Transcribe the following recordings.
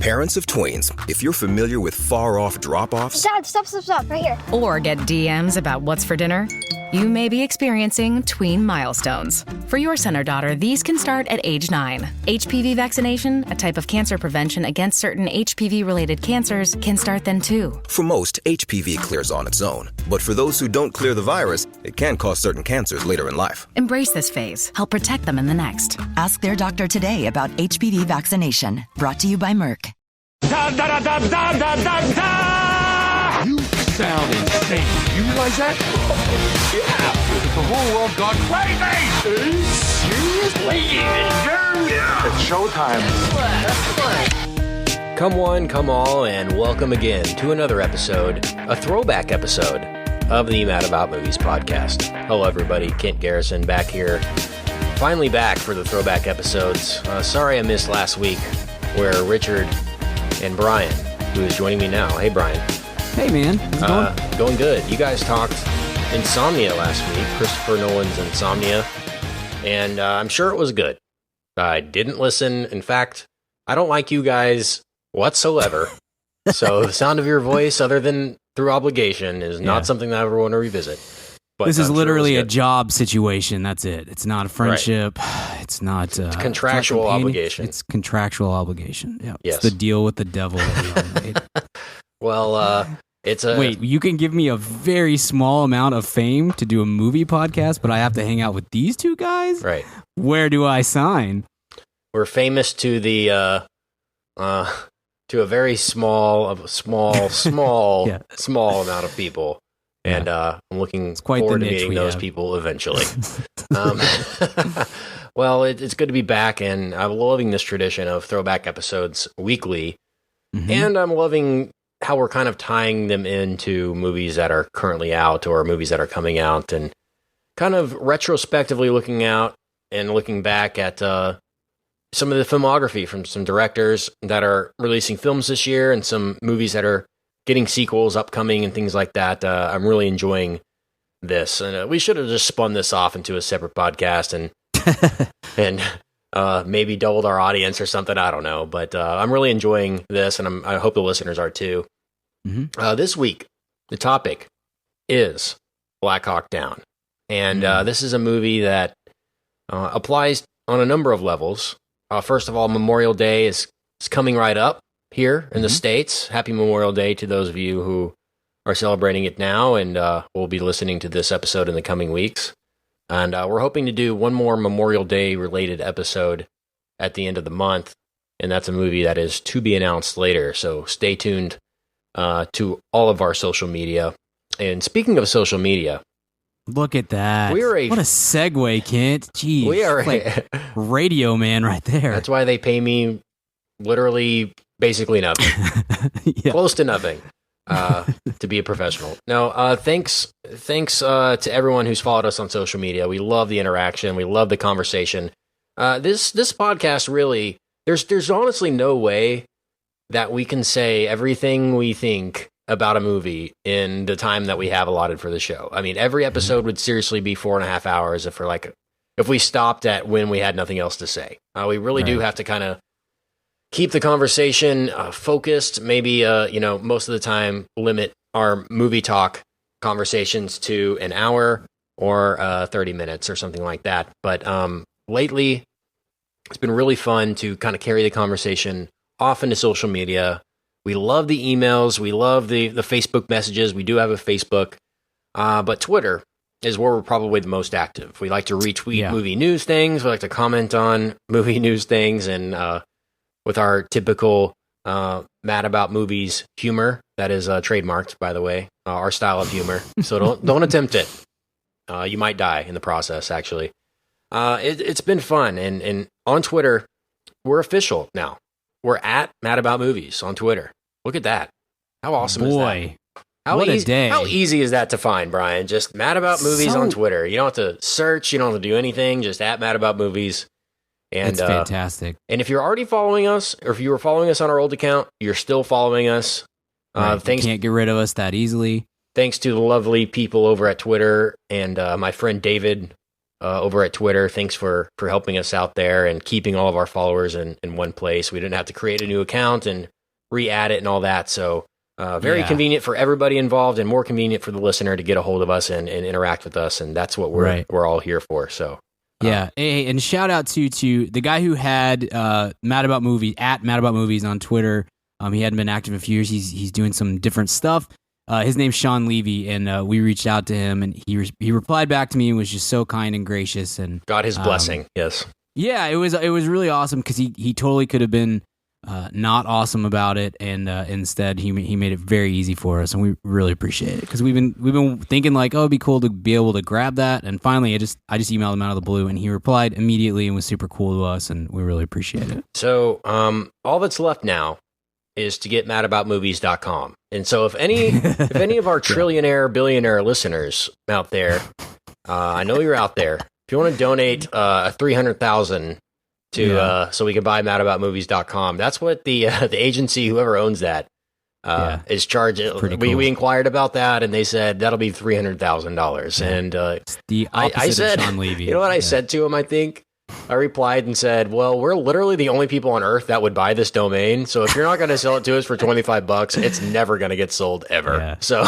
Parents of tweens, if you're familiar with far-off drop-offs... Dad, stop, right here. Or get DMs about what's for dinner, you may be experiencing tween milestones. For your son or daughter, these can start at age 9. HPV vaccination, a type of cancer prevention against certain HPV-related cancers, can start then too. For most, HPV clears on its own. But for those who don't clear the virus, it can cause certain cancers later in life. Embrace this phase. Help protect them in the next. Ask their doctor today about HPV vaccination. Brought to you by Merck. Da, da, da, da, da, da, da. You sound insane. You realize that? Yeah. The whole world gone crazy. Seriously? Yeah. It's showtime. Come one, come all, and welcome again to another episode, a throwback episode of the Mad About Movies podcast. Hello, everybody. Kent Garrison back here. Finally back for the throwback episodes. Sorry I missed last week, where Richard and Brian, who is joining me now. Hey, Brian. Hey, man. How's it going? Going good. You guys talked Insomnia last week, Christopher Nolan's Insomnia, and I'm sure it was good. I didn't listen. In fact, I don't like you guys whatsoever. So the sound of your voice, other than through obligation, is not something that I ever want to revisit. But this is literally a job situation. That's it. It's not a friendship. Right. It's not it's contractual obligation. It's contractual obligation. Yeah. Yes. It's the deal with the devil that we made. Well, it's a... Wait, you can give me a very small amount of fame to do a movie podcast, but I have to hang out with these two guys? Right. Where do I sign? We're famous to the to a very small amount of people. And I'm looking forward to meeting those people eventually. Well, it's good to be back, and I'm loving this tradition of throwback episodes weekly. Mm-hmm. And I'm loving how we're kind of tying them into movies that are currently out or movies that are coming out, and kind of retrospectively looking out and looking back at some of the filmography from some directors that are releasing films this year and some movies that are getting sequels upcoming and things like that. I'm really enjoying this, and we should have just spun this off into a separate podcast and maybe doubled our audience or something. I don't know, but I'm really enjoying this, and I hope the listeners are too. Mm-hmm. This week, the topic is Black Hawk Down, and this is a movie that applies on a number of levels. First of all, Memorial Day is coming right up here in the States. Happy Memorial Day to those of you who are celebrating it now, and will be listening to this episode in the coming weeks. And we're hoping to do one more Memorial Day related episode at the end of the month, and that's a movie that is to be announced later, so stay tuned to all of our social media. And speaking of social media, look at that. What a segue, Kent. Jeez. We are like radio man right there. That's why they pay me literally basically nothing. Close to nothing to be a professional. No, thanks to everyone who's followed us on social media. We love the interaction. We love the conversation. This podcast really, there's honestly no way that we can say everything we think about a movie in the time that we have allotted for the show. I mean, every episode would seriously be 4.5 hours if we stopped at when we had nothing else to say. We really do have to kind of keep the conversation focused, maybe, most of the time limit our movie talk conversations to an hour or 30 minutes or something like that. But lately, it's been really fun to kind of carry the conversation off into social media. We love the emails. We love the Facebook messages. We do have a Facebook. But Twitter is where we're probably the most active. We like to retweet movie news things. We like to comment on movie news things, and with our typical Mad About Movies humor. That is trademarked, by the way, our style of humor. So don't attempt it. You might die in the process, actually. It's been fun. And on Twitter, we're official now. We're at Mad About Movies on Twitter. Look at that. How awesome is that? What a day. How easy is that to find, Brian? Just Mad About Movies on Twitter. You don't have to search. You don't have to do anything. Just at Mad About Movies. And, it's fantastic. And if you're already following us, or if you were following us on our old account, you're still following us. You can't get rid of us that easily. Thanks to the lovely people over at Twitter and my friend David over at Twitter. Thanks for helping us out there and keeping all of our followers in one place. We didn't have to create a new account and re-add it and all that. So very convenient for everybody involved and more convenient for the listener to get a hold of us and interact with us. And that's what we're all here for. So. Yeah, hey, and shout out to the guy who had Mad About Movies at Mad About Movies on Twitter. He hadn't been active in a few years. He's doing some different stuff. His name's Sean Levy, and we reached out to him, and he replied back to me and was just so kind and gracious, and got his blessing. Yes. Yeah, it was really awesome because he totally could have been not awesome about it, and instead he made it very easy for us, and we really appreciate it because we've been thinking like, oh, it'd be cool to be able to grab that, and finally I just emailed him out of the blue, and he replied immediately and was super cool to us, and we really appreciate it. So all that's left now is to get madaboutmovies.com, and so if any of our trillionaire billionaire listeners out there, I know you're out there. If you want to donate $300,000 so we can buy madaboutmovies.com. That's what the agency, whoever owns that, is charging. We inquired about that, and they said that'll be $300,000. And the opposite I said, of Sean Levy. You know what I said to him? I replied and said, well, we're literally the only people on earth that would buy this domain. So if you're not going to sell it to us for $25, it's never going to get sold ever. Yeah. So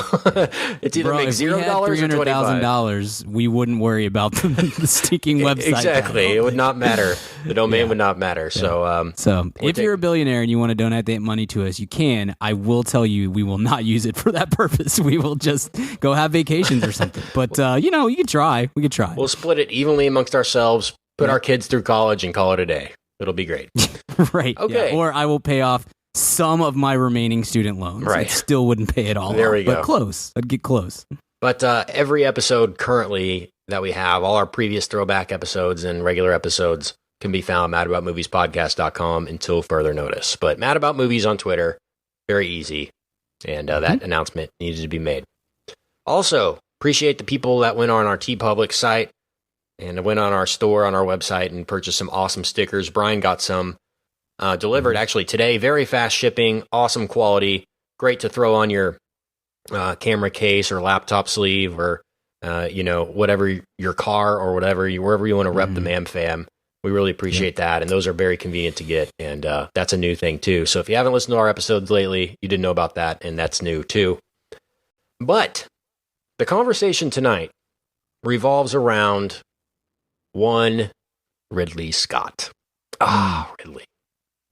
it's either make $0 or $300,000, we wouldn't worry about the stinking website. Exactly. It would not matter. The domain would not matter. Yeah. So if you're a billionaire and you want to donate that money to us, you can. I will tell you, we will not use it for that purpose. We will just go have vacations or something. But, you can try. We could try. We'll split it evenly amongst ourselves. Put our kids through college and call it a day. It'll be great. Right. Okay. Yeah. Or I will pay off some of my remaining student loans. Right. I still wouldn't pay it all there off, we go. But close. I'd get close. But every episode currently that we have, all our previous throwback episodes and regular episodes can be found at madaboutmoviespodcast.com until further notice. But Mad About Movies on Twitter, very easy. And that announcement needed to be made. Also, appreciate the people that went on our TeePublic site and went on our store on our website and purchased some awesome stickers. Brian got some delivered actually today. Very fast shipping, awesome quality, great to throw on your camera case or laptop sleeve or whatever, your car or wherever you want to rep the Mam Fam. We really appreciate that, and those are very convenient to get, and that's a new thing too. So if you haven't listened to our episodes lately, you didn't know about that, and that's new too. But the conversation tonight revolves around one Ridley Scott. Ridley.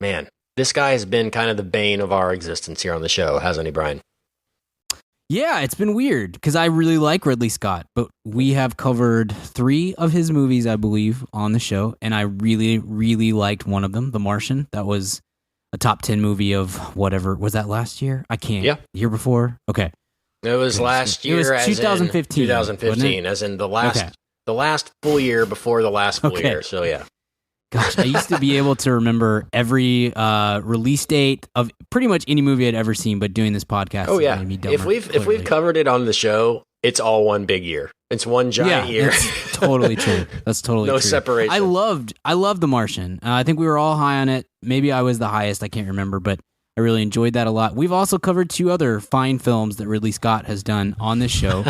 Man, this guy has been kind of the bane of our existence here on the show, hasn't he, Brian? Yeah, it's been weird because I really like Ridley Scott, but we have covered 3 of his movies, I believe, on the show, and I really, really liked one of them, The Martian. That was a top 10 movie of whatever. Was that last year? I can't. Yeah. Year before? Okay. It was last year. It was 2015. 2015, as in the last full year before the last full year. So yeah. Gosh, I used to be able to remember every release date of pretty much any movie I'd ever seen, but doing this podcast, made me dumber, if we've covered it on the show, it's all one big year. It's one giant year. That's totally true. That's totally no true. separation. I loved The Martian. I think we were all high on it. Maybe I was the highest. I can't remember, but I really enjoyed that a lot. We've also covered 2 other fine films that Ridley Scott has done on this show,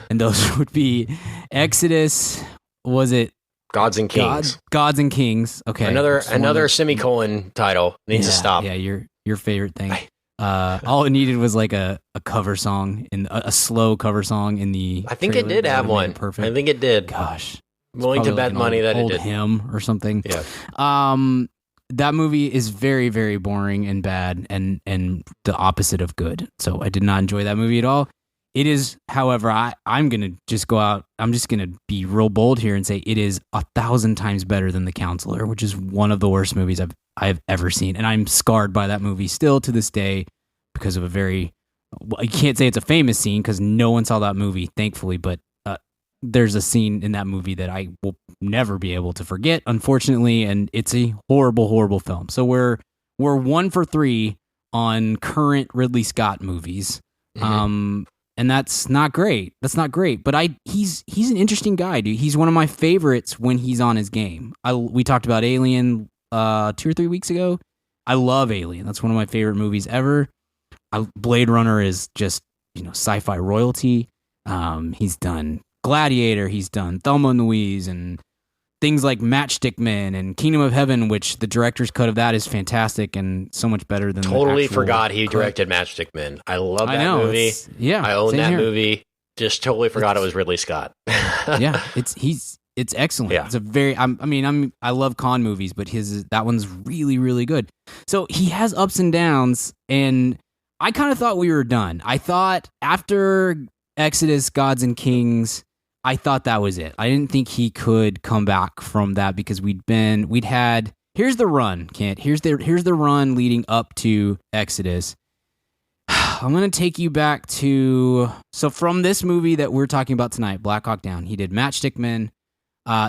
and those would be Exodus. Was it Gods and Kings? Gods and Kings. Okay, another semicolon title needs to stop. Yeah, your favorite thing. All it needed was like a cover song a slow cover song in the. I think it did have one. Perfect. I think it did. Gosh, willing to bet money that it did. Hymn or something. Yeah. That movie is very, very boring and bad and the opposite of good. So I did not enjoy that movie at all. It is, however, I'm going to just go out. I'm just going to be real bold here and say it is 1,000 times better than The Counselor, which is one of the worst movies I've ever seen. And I'm scarred by that movie still to this day because of a very, I can't say it's a famous scene because no one saw that movie, thankfully, but there's a scene in that movie that I will never be able to forget, unfortunately, and it's a horrible, horrible film. So we're 1 for 3 on current Ridley Scott movies, and that's not great. But he's an interesting guy, dude. He's one of my favorites when he's on his game. We talked about Alien 2 or 3 weeks ago. I love Alien. That's one of my favorite movies ever. Blade Runner is just sci-fi royalty. He's done Gladiator he's done, Thelma and Louise, and things like Matchstick Men and Kingdom of Heaven, which the director's cut of that is fantastic and so much better than totally forgot he directed Matchstick Men. I love that movie. I own that movie. Just totally forgot it was Ridley Scott. Yeah, it's excellent. Yeah. It's a very I love con movies, but that one's really, really good. So he has ups and downs, and I kind of thought we were done. I thought after Exodus, Gods and Kings, I thought that was it. I didn't think he could come back from that because we'd had here's the run, Kent. Here's the run leading up to Exodus. I'm going to take you back to from this movie that we're talking about tonight, Black Hawk Down. He did Matchstick Men.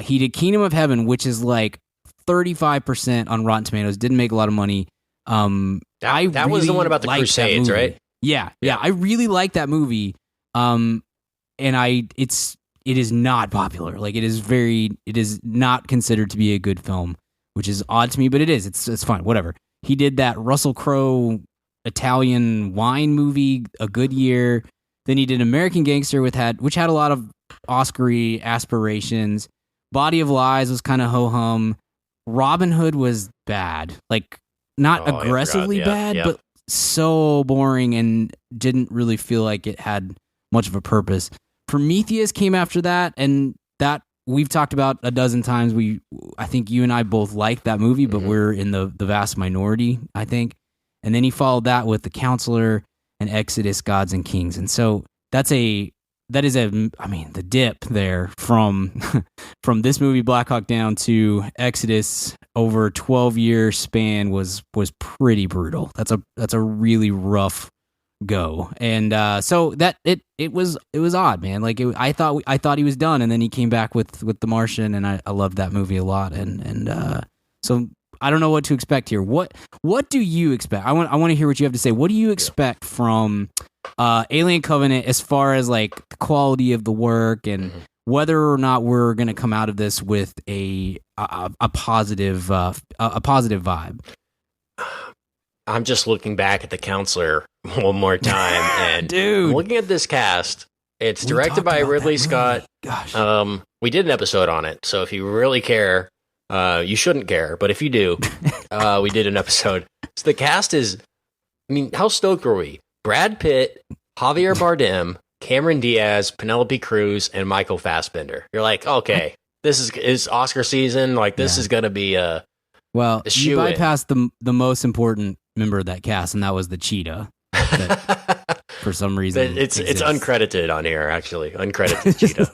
He did Kingdom of Heaven, which is like 35% on Rotten Tomatoes. Didn't make a lot of money. That was the one about the Crusades, right? Yeah. I really like that movie. And it is not popular. Like it is not considered to be a good film, which is odd to me, but it is. It's fine. Whatever. He did that Russell Crowe Italian wine movie, A Good Year. Then he did American Gangster, which had a lot of Oscar-y aspirations. Body of Lies was kind of ho-hum. Robin Hood was bad. Like, not aggressively bad, but so boring and didn't really feel like it had much of a purpose. Prometheus came after that, and that we've talked about a dozen times. I think you and I both liked that movie, but we're in the vast minority, I think. And then he followed that with The Counselor and Exodus, Gods and Kings. And so that is the dip there from this movie Black Hawk Down to Exodus over a 12-year span was pretty brutal. That's a really rough go. And so that it was odd, man. Like I thought he was done, and then he came back with The Martian, and I loved that movie a lot. And so I don't know what to expect here. What do you expect? I want to hear what you have to say. What do you expect from Alien Covenant as far as like the quality of the work and whether or not we're going to come out of this with a positive vibe? I'm just looking back at The Counselor one more time, and dude, looking at this cast. It's directed by Ridley Scott. Gosh, we did an episode on it, so if you really care. You shouldn't care, but if you do, we did an episode. So the cast is, how stoked were we? Brad Pitt, Javier Bardem, Cameron Diaz, Penelope Cruz, and Michael Fassbender. You're like, okay, this is Oscar season. Like, this is going to be a you bypassed the most important member of that cast, and that was the cheetah. For some reason, it's uncredited on here, actually. Uncredited cheetah.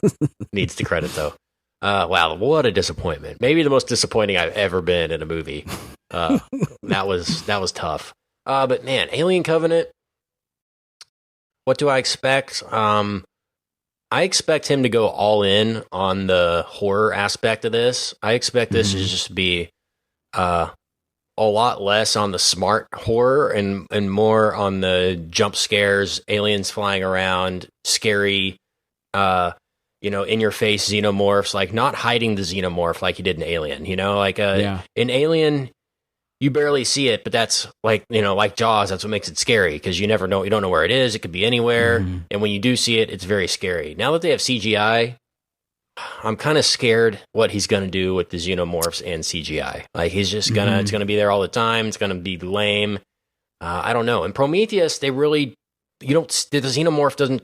Needs the credit, though. Wow, what a disappointment. Maybe the most disappointing I've ever been in a movie. That was tough. But man, Alien Covenant, what do I expect? I expect him to go all in on the horror aspect of this. I expect this to just be a lot less on the smart horror and more on the jump scares, aliens flying around, scary, in your face xenomorphs, like not hiding the xenomorph like you did in Alien, in Alien, you barely see it, but that's like Jaws, that's what makes it scary because you don't know where it is. It could be anywhere. And when you do see it, it's very scary. Now that they have CGI, I'm kind of scared what he's going to do with the xenomorphs and CGI. Like he's just it's going to be there all the time. It's going to be lame. I don't know. In Prometheus, the xenomorph doesn't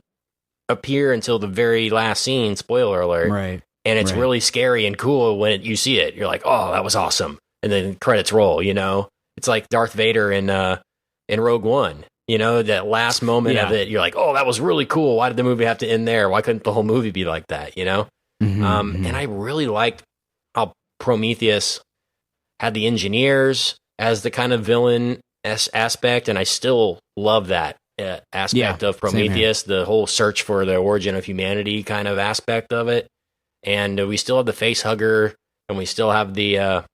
appear until the very last scene, spoiler alert, right? And it's really scary and cool when you see it. You're like, oh, that was awesome, and then credits roll. It's like Darth Vader in Rogue One. That last moment of it, you're like, oh, that was really cool. Why did the movie have to end there? Why couldn't the whole movie be like that? And I really liked how Prometheus had the engineers as the kind of villain aspect, and I still love that aspect of Prometheus, the whole search for the origin of humanity kind of aspect of it. And we still have the face hugger, and we still have the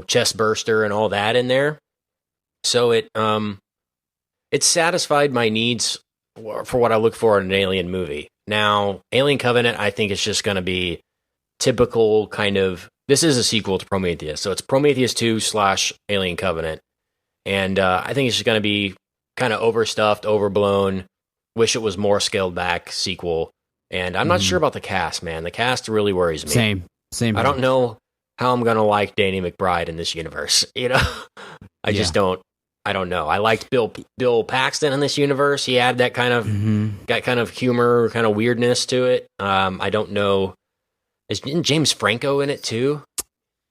chest burster and all that in there. So it satisfied my needs for what I look for in an Alien movie. Now, Alien Covenant, I think it's just going to be typical kind of. This is a sequel to Prometheus, so it's Prometheus 2 / Alien Covenant, and I think it's just going to be kind of overstuffed, overblown, wish it was more scaled back sequel, And I'm not sure about the cast, man. The cast really worries me. Same. I don't know how I'm going to like Danny McBride in this universe. You know, I just don't. I don't know. I liked Bill Paxton in this universe. He had that kind of humor, kind of weirdness to it. I don't know. Isn't James Franco in it too?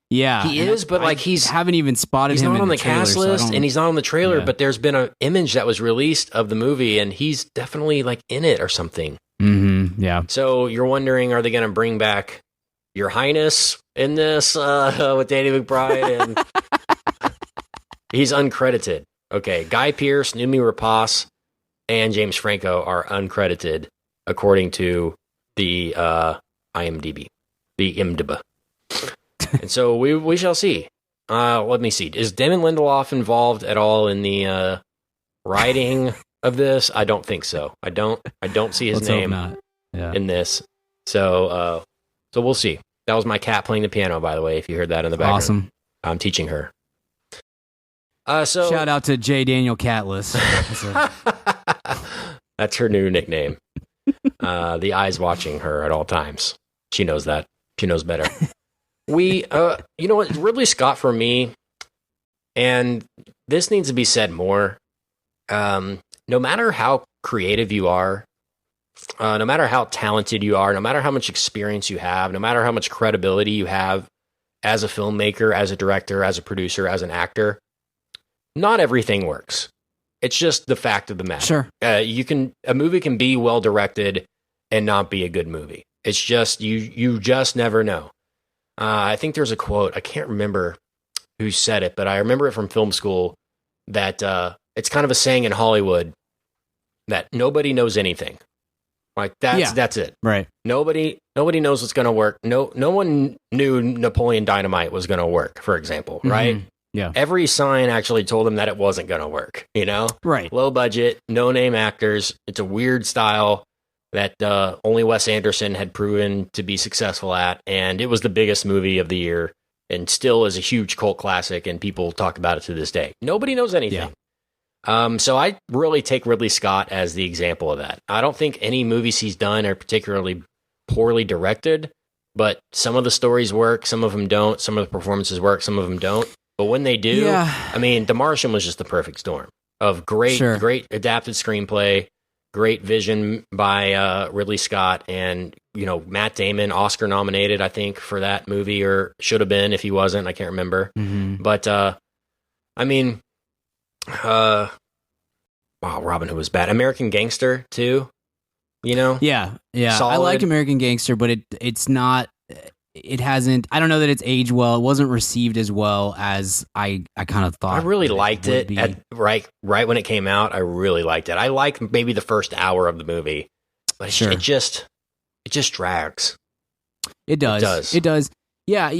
Yeah, he is, but like haven't even spotted him. He's not on the trailer, cast list, and he's not on the trailer. Yeah. But there's been an image that was released of the movie, and he's definitely like in it or something. Yeah. So you're wondering, are they going to bring back Your Highness in this with Danny McBride? And he's uncredited. Okay, Guy Pearce, Noomi Rapace, and James Franco are uncredited according to the IMDb, the IMDb. And so we shall see. Let me see. Is Damon Lindelof involved at all in the writing of this? I don't think so. I don't see his name in this. So we'll see. That was my cat playing the piano, by the way, if you heard that in the background. Awesome. I'm teaching her. So shout out to J. Daniel Catless. That's her new nickname. The eyes watching her at all times. She knows that. She knows better. You know what? Ridley Scott for me, and this needs to be said more. No matter how creative you are, no matter how talented you are, no matter how much experience you have, no matter how much credibility you have as a filmmaker, as a director, as a producer, as an actor, not everything works. It's just the fact of the matter. Sure. A movie can be well directed and not be a good movie. It's just you just never know. I think there's a quote, I can't remember who said it, but I remember it from film school that it's kind of a saying in Hollywood that nobody knows anything. Like that's it. Right. Nobody knows what's going to work. No one knew Napoleon Dynamite was going to work, for example, right? Yeah. Every sign actually told them that it wasn't going to work, you know? Right. Low budget, no name actors. It's a weird style that only Wes Anderson had proven to be successful at, and it was the biggest movie of the year and still is a huge cult classic, and people talk about it to this day. Nobody knows anything. Yeah. So I really take Ridley Scott as the example of that. I don't think any movies he's done are particularly poorly directed, but some of the stories work, some of them don't, some of the performances work, some of them don't. But when they do, I mean, The Martian was just the perfect storm of great adapted screenplay, great vision by Ridley Scott, and Matt Damon, Oscar nominated, I think, for that movie, or should have been if he wasn't. I can't remember. But I mean, wow, Robin Hood was bad. American Gangster too. Yeah. Solid. I like American Gangster, but it's not. It hasn't. I don't know that it's aged well. It wasn't received as well as I kind of thought. I really liked it right when it came out. I really liked it. I liked maybe the first hour of the movie, but it just drags. It does. Yeah,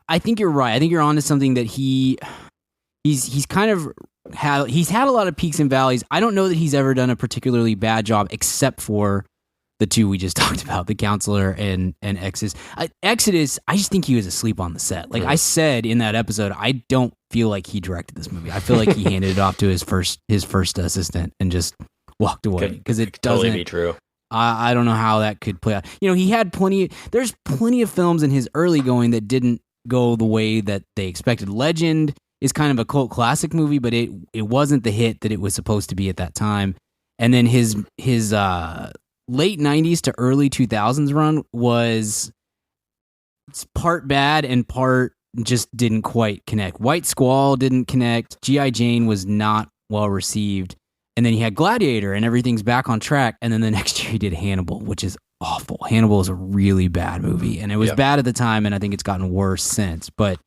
I think you're right. I think you're onto something that he's kind of had. He's had a lot of peaks and valleys. I don't know that he's ever done a particularly bad job, except for the two we just talked about, The Counselor and Exodus. Exodus, I just think he was asleep on the set. Like I said in that episode, I don't feel like he directed this movie. I feel like he handed it off to his first assistant and just walked away, because it doesn't totally be true. I don't know how that could play out. He had there's plenty of films in his early going that didn't go the way that they expected. Legend is kind of a cult classic movie, but it wasn't the hit that it was supposed to be at that time. And then his late 90s to early 2000s run was part bad and part just didn't quite connect. White Squall didn't connect. G.I. Jane was not well received. And then he had Gladiator, and everything's back on track. And then the next year he did Hannibal, which is awful. Hannibal is a really bad movie, and it was bad at the time, and I think it's gotten worse since. But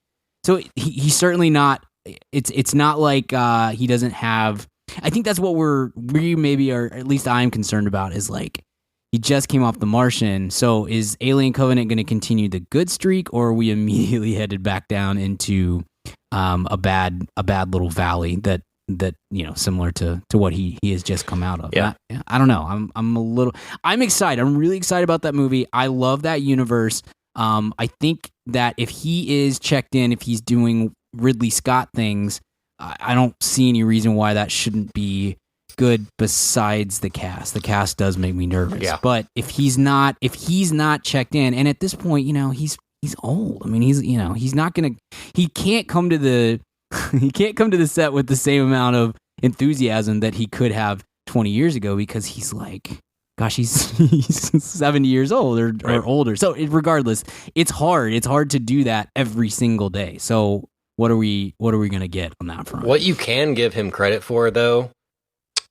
so he's certainly not. It's not like he doesn't have. I think that's what we maybe are, at least I'm concerned about, is like, he just came off The Martian. So is Alien Covenant going to continue the good streak, or are we immediately headed back down into a bad little valley that similar to what he has just come out of? Yeah. I don't know. I'm excited. I'm really excited about that movie. I love that universe. I think that if he is checked in, if he's doing Ridley Scott things, I don't see any reason why that shouldn't be good besides the cast. The cast does make me nervous. Yeah. But if he's not checked in, and at this point, he's old. I mean, he's not gonna. He can't come to the set with the same amount of enthusiasm that he could have 20 years ago, because he's like, gosh, he's 70 years old or older. So regardless, it's hard. It's hard to do that every single day. So what are we going to get on that front? What you can give him credit for, though,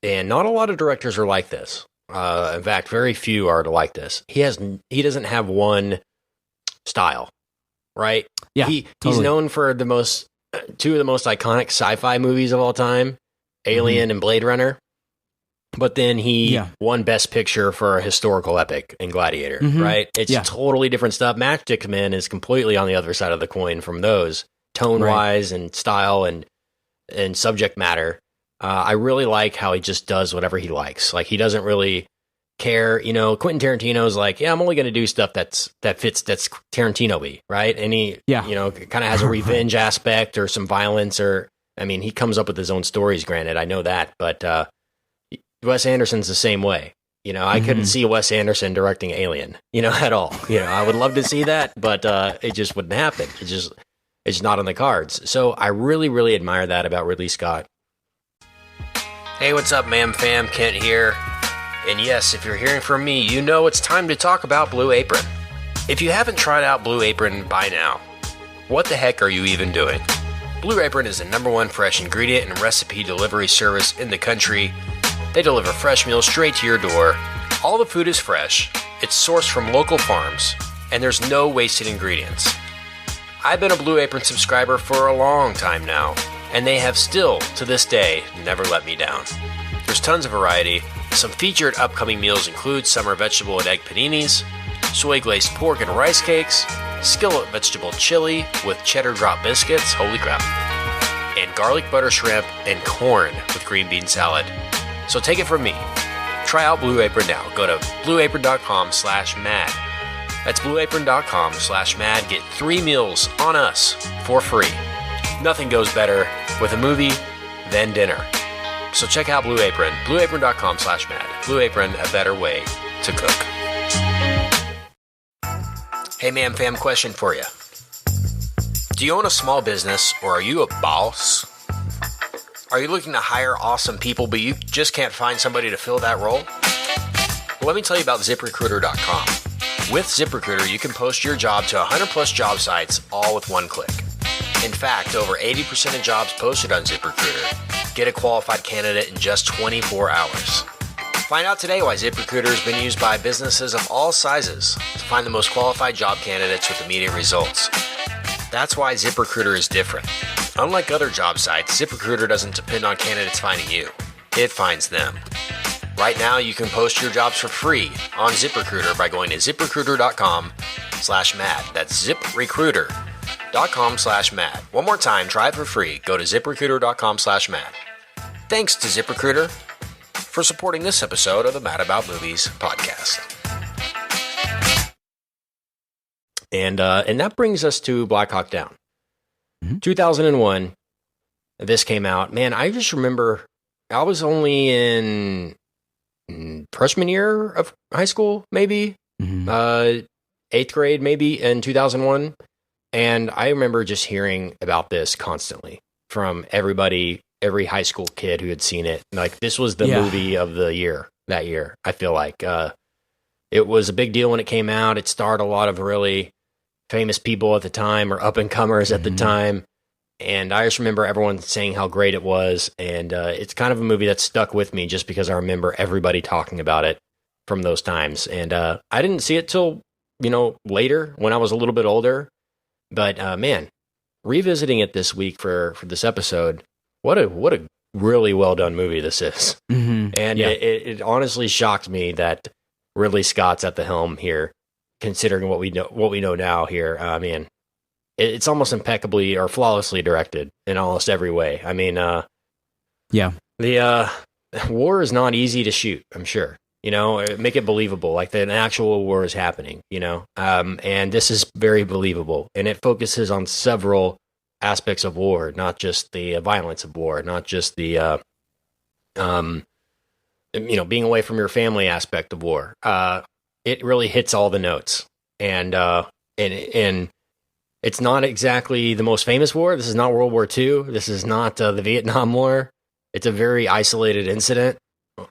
and not a lot of directors are like this. In fact, very few are like this. He doesn't have one style, right? Yeah, He's totally. known for two of the most iconic sci-fi movies of all time, Alien and Blade Runner. But then he won Best Picture for a historical epic in Gladiator, right? It's totally different stuff. Magic Man is completely on the other side of the coin from those, tone-wise and style and subject matter. I really like how he just does whatever he likes. Like, he doesn't really care. Quentin Tarantino's like, yeah, I'm only going to do stuff that's Tarantino-y, right? And he, kind of has a revenge aspect or some violence, he comes up with his own stories, granted, I know that, but Wes Anderson's the same way. I couldn't see Wes Anderson directing Alien, at all. I would love to see that, but it just wouldn't happen. It's not on the cards. So I really, really admire that about Ridley Scott. Hey, what's up, ma'am fam? Kent here. And yes, if you're hearing from me, it's time to talk about Blue Apron. If you haven't tried out Blue Apron by now, what the heck are you even doing? Blue Apron is the #1 fresh ingredient and recipe delivery service in the country. They deliver fresh meals straight to your door. All the food is fresh, it's sourced from local farms, and there's no wasted ingredients. I've been a Blue Apron subscriber for a long time now, and they have still, to this day, never let me down. There's tons of variety. Some featured upcoming meals include summer vegetable and egg paninis, soy glazed pork and rice cakes, skillet vegetable chili with cheddar drop biscuits, holy crap, and garlic butter shrimp and corn with green bean salad. So take it from me. Try out Blue Apron now. Go to blueapron.com/mad. That's blueapron.com/mad. Get 3 meals on us for free. Nothing goes better with a movie than dinner. So check out Blue Apron. blueapron.com/mad. Blue Apron, a better way to cook. Hey, ma'am fam, question for you. Do you own a small business, or are you a boss? Are you looking to hire awesome people, but you just can't find somebody to fill that role? Well, let me tell you about ZipRecruiter.com. With ZipRecruiter, you can post your job to 100+ job sites, all with one click. In fact, over 80% of jobs posted on ZipRecruiter get a qualified candidate in just 24 hours. Find out today why ZipRecruiter has been used by businesses of all sizes to find the most qualified job candidates with immediate results. That's why ZipRecruiter is different. Unlike other job sites, ZipRecruiter doesn't depend on candidates finding you. It finds them. Right now, you can post your jobs for free on ZipRecruiter by going to ZipRecruiter.com/mad. That's ZipRecruiter.com/mad. One more time, try it for free. Go to ZipRecruiter.com/mad. Thanks to ZipRecruiter for supporting this episode of the Mad About Movies podcast. And that brings us to Black Hawk Down. 2001, this came out. Man, I just remember I was only in freshman year of high school, maybe. 8th grade, maybe, in 2001. And I remember just hearing about this constantly from everybody, every high school kid who had seen it. Like, this was the movie of the year, that year, I feel like. It was a big deal when it came out. It starred a lot of really famous people at the time, or up-and-comers at the time. And I just remember everyone saying how great it was. And it's kind of a movie that stuck with me just because I remember everybody talking about it from those times. And I didn't see it till, later when I was a little bit older. But man, revisiting it this week for this episode, what a really well done movie this is. And it honestly shocked me that Ridley Scott's at the helm here, considering what we know now here. I mean, it's almost impeccably or flawlessly directed in almost every way. I mean, the war is not easy to shoot, I'm sure. Make it believable, like that an actual war is happening, and this is very believable. And it focuses on several aspects of war, not just the violence of war, not just the being away from your family aspect of war. It really hits all the notes, and it's not exactly the most famous war. This is not World War II. This is not the Vietnam War. It's a very isolated incident,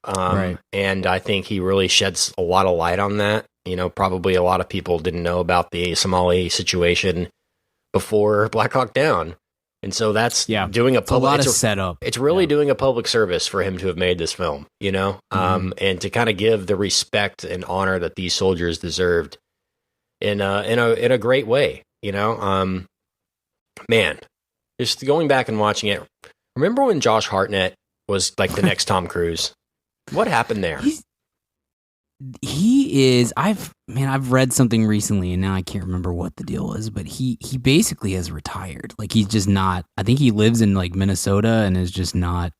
right. And I think he really sheds a lot of light on that. Probably a lot of people didn't know about the Somali situation before Black Hawk Down. And so that's doing a public setup. It's really doing a public service for him to have made this film, and to kind of give the respect and honor that these soldiers deserved in a great way, Man, just going back and watching it. Remember when Josh Hartnett was like the next Tom Cruise? What happened there? He is. I've read something recently, and now I can't remember what the deal is. But he basically has retired. Like he's just not. I think he lives in like Minnesota and is just not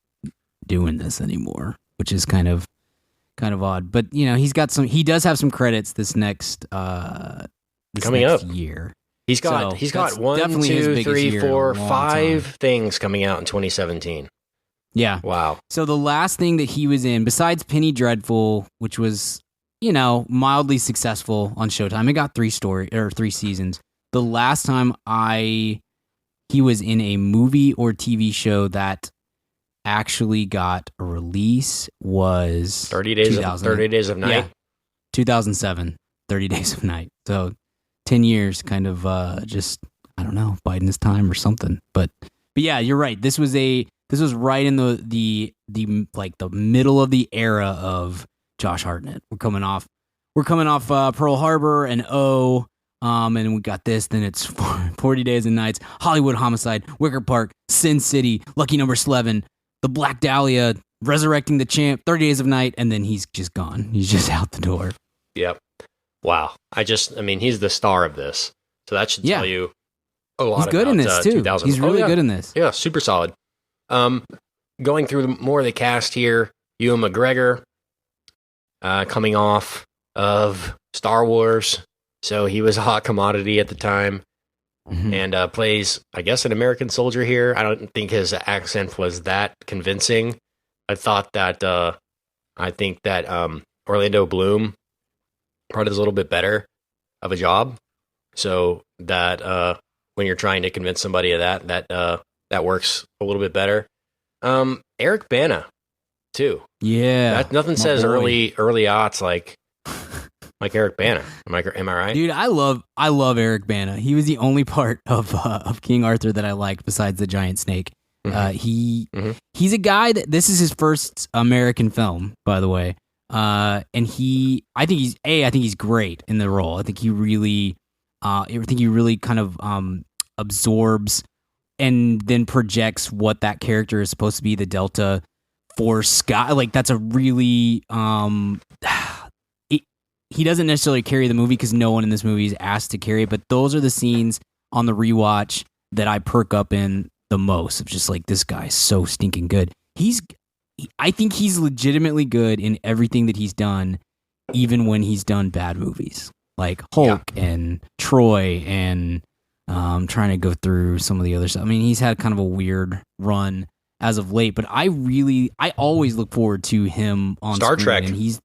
doing this anymore, which is kind of odd. But he's got some. He does have some credits this next coming up year. He's got 1, 2, 3, 4, 5 things coming out in 2017. Yeah. Wow. So the last thing that he was in, besides Penny Dreadful, which was, mildly successful on Showtime, it got 3 seasons. The last time he was in a movie or TV show that actually got a release was 30 Days of Night. Yeah, 2007, 30 Days of Night. So 10 years kind of just, I don't know, biding his time or something. But yeah, you're right. This was right in the middle of the era of Josh Hartnett. We're coming off Pearl Harbor and and we got this. Then it's 40 Days and Nights, Hollywood Homicide, Wicker Park, Sin City, Lucky Number 11, The Black Dahlia, Resurrecting the Champ, 30 Days of Night, and then he's just gone. He's just out the door. Yep. Wow. He's the star of this, so that should tell you a lot. He's good in this too. He's really good in this. Yeah, super solid. Going through more of the cast here, Ewan McGregor, coming off of Star Wars, so he was a hot commodity at the time, and plays, I guess, an American soldier here. I don't think his accent was that convincing. I think that Orlando Bloom probably does a little bit better of a job, so that when you're trying to convince somebody of that works a little bit better. Eric Bana, too. Yeah, nothing says early aughts like Eric Bana. Am I right, dude? I love Eric Bana. He was the only part of King Arthur that I liked besides the giant snake. He's a guy that this is his first American film, by the way. And I think he's great in the role. I think he really kind of absorbs and then projects what that character is supposed to be, the Delta Force guy. Like that's a really he doesn't necessarily carry the movie because no one in this movie is asked to carry it, but those are the scenes on the rewatch that I perk up in the most, of just like, this guy's so stinking good. I think he's legitimately good in everything that he's done, even when he's done bad movies like Hulk and Troy and trying to go through some of the other stuff. I mean, he's had kind of a weird run as of late, but I always look forward to him on Star screen, Trek. And he's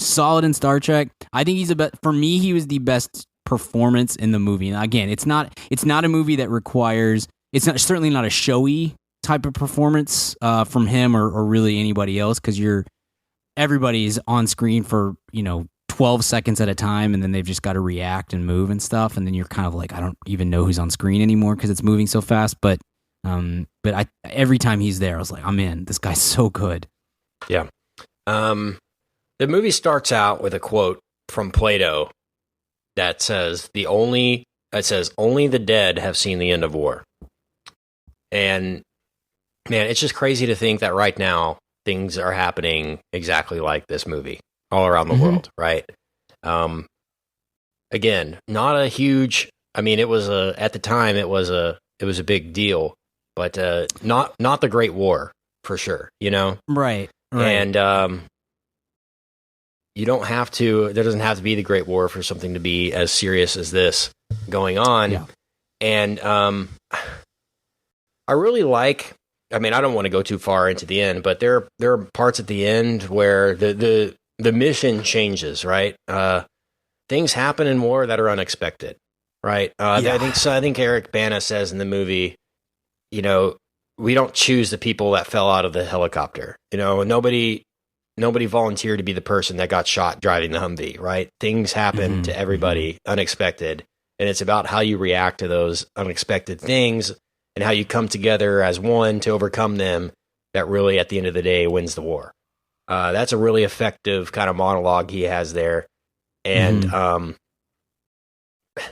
solid in Star Trek. I think for me, he was the best performance in the movie. And again, it's not a movie that requires, certainly not a showy type of performance from him or really anybody else, because everybody's on screen for 12 seconds at a time, and then they've just got to react and move and stuff, and then you're kind of like, I don't even know who's on screen anymore because it's moving so fast. But every time he's there, I was like, I'm in. This guy's so good. Yeah. The movie starts out with a quote from Plato that says, only the dead have seen the end of war. And man, it's just crazy to think that right now things are happening exactly like this movie all around the world, right? Again, not a huge, it was at the time it was a big deal, but not the Great War for sure, Right. And you don't have to, there doesn't have to be the Great War for something to be as serious as this going on. Yeah. And I really like I mean, I don't want to go too far into the end, but there are parts at the end where the mission changes, right? Things happen in war that are unexpected, right? I think Eric Bana says in the movie, you know, we don't choose the people that fell out of the helicopter. You know, nobody volunteered to be the person that got shot driving the Humvee, right? Things happen to everybody unexpected, and it's about how you react to those unexpected things and how you come together as one to overcome them that really, at the end of the day, wins the war. That's a really effective kind of monologue he has there. And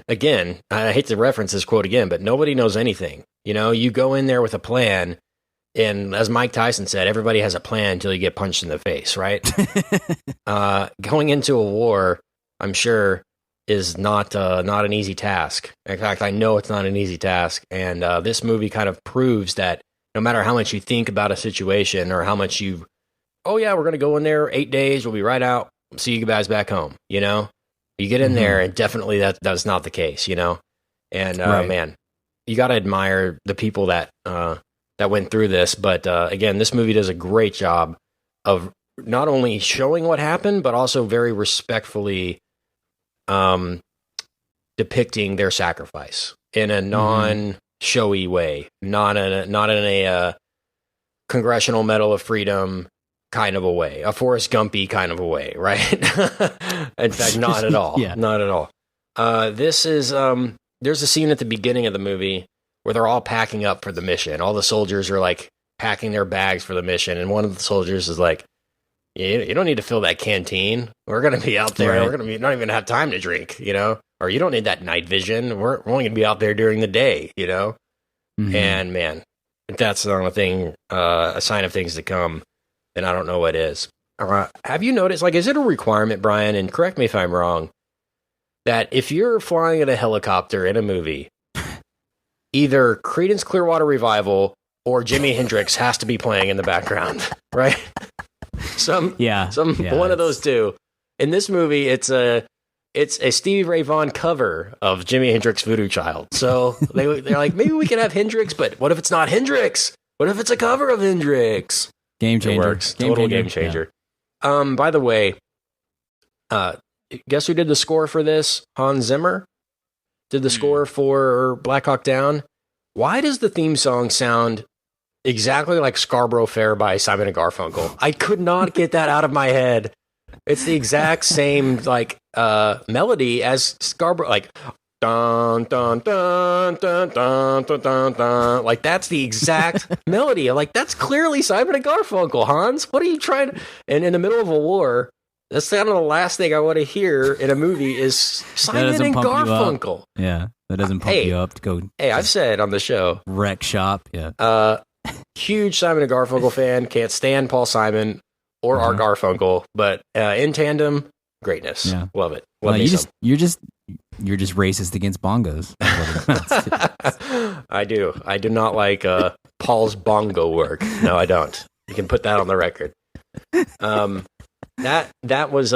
again, I hate to reference this quote again, but nobody knows anything. You know, you go in there with a plan, and as Mike Tyson said, everybody has a plan until you get punched in the face, right? Going into a war, I'm sure, is not an easy task. In fact, I know it's not an easy task. And this movie kind of proves that no matter how much you think about a situation or how much we're going to go in there 8 days, we'll be right out, see you guys back home, you know? You get in there, and definitely that's not the case, you know? And man, you got to admire the people that went through this. But again, this movie does a great job of not only showing what happened, but also very respectfully depicting their sacrifice in a non-showy way, not in a Congressional Medal of Freedom kind of a way, a Forrest Gumpy kind of a way, right? In fact, not at all. Not at all. This is there's a scene at the beginning of the movie where they're all packing up for the mission. All the soldiers are like packing their bags for the mission, and one of the soldiers is like, you don't need to fill that canteen. We're going to be out there. Right. We're going to not even have time to drink, you know? Or you don't need that night vision. We're only going to be out there during the day, you know? And man, if that's not a sign of things to come, then I don't know what is. Have you noticed, like, is it a requirement, Brian, and correct me if I'm wrong, that if you're flying in a helicopter in a movie, either Creedence Clearwater Revival or Jimi Hendrix has to be playing in the background, right? One of those two. In this movie, it's a Stevie Ray Vaughan cover of Jimi Hendrix Voodoo Child. So they're like, maybe we could have Hendrix, but what if it's not Hendrix? What if it's a cover of Hendrix? Game changer. It works. Total game changer. Yeah. By the way, guess who did the score for this? Hans Zimmer did the score for Black Hawk Down. Why does the theme song sound exactly like Scarborough Fair by Simon and Garfunkel? I could not get that out of my head. It's the exact same like melody as Scarborough, like dun dun dun dun dun dun dun dun. Like that's the exact melody. Like that's clearly Simon and Garfunkel. Hans, what are you trying to? And in the middle of a war, that's kind of the last thing I want to hear in a movie is Simon and Garfunkel. Yeah, that doesn't pump you up to go. Hey, I've said on the show, wreck shop. Yeah. Huge Simon and Garfunkel fan. Can't stand Paul Simon or Art Garfunkel, but in tandem, greatness. Yeah. Love it. You're just racist against bongos. I do. I do not like Paul's bongo work. No, I don't. You can put that on the record. That was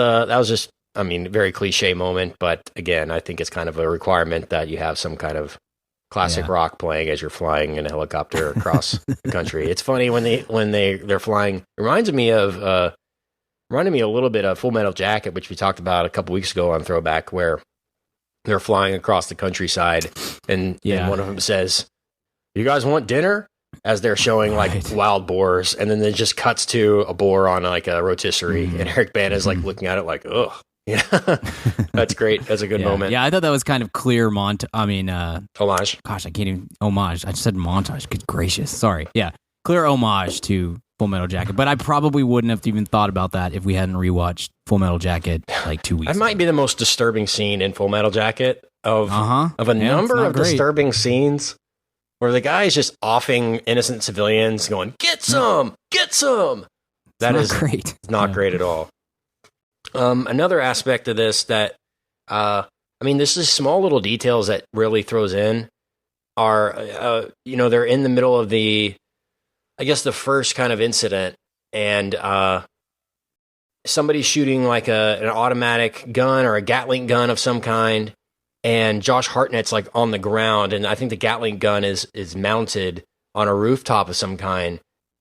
just, I mean, very cliche moment, but again, I think it's kind of a requirement that you have some kind of classic rock playing as you're flying in a helicopter across the country. It's funny when they're flying. It reminded me a little bit of Full Metal Jacket, which we talked about a couple weeks ago on Throwback, where they're flying across the countryside, and one of them says, "You guys want dinner?" As they're showing like wild boars, and then it just cuts to a boar on like a rotisserie, and Eric Bana is like looking at it like, ugh. Yeah, that's great. That's a good moment. Yeah, I thought that was kind of clear homage. Gosh, I can't even homage. I just said montage. Good gracious, sorry. Yeah, clear homage to Full Metal Jacket. But I probably wouldn't have even thought about that if we hadn't rewatched Full Metal Jacket like 2 weeks. That might be the most disturbing scene in Full Metal Jacket of a number of disturbing scenes where the guy is just offing innocent civilians, going, "Get some, get some." That is great. Not great at all. Another aspect of this that, this is small little details that really throws in are, they're in the middle of the first kind of incident, and somebody's shooting like an automatic gun or a Gatling gun of some kind, and Josh Hartnett's like on the ground, and I think the Gatling gun is mounted on a rooftop of some kind,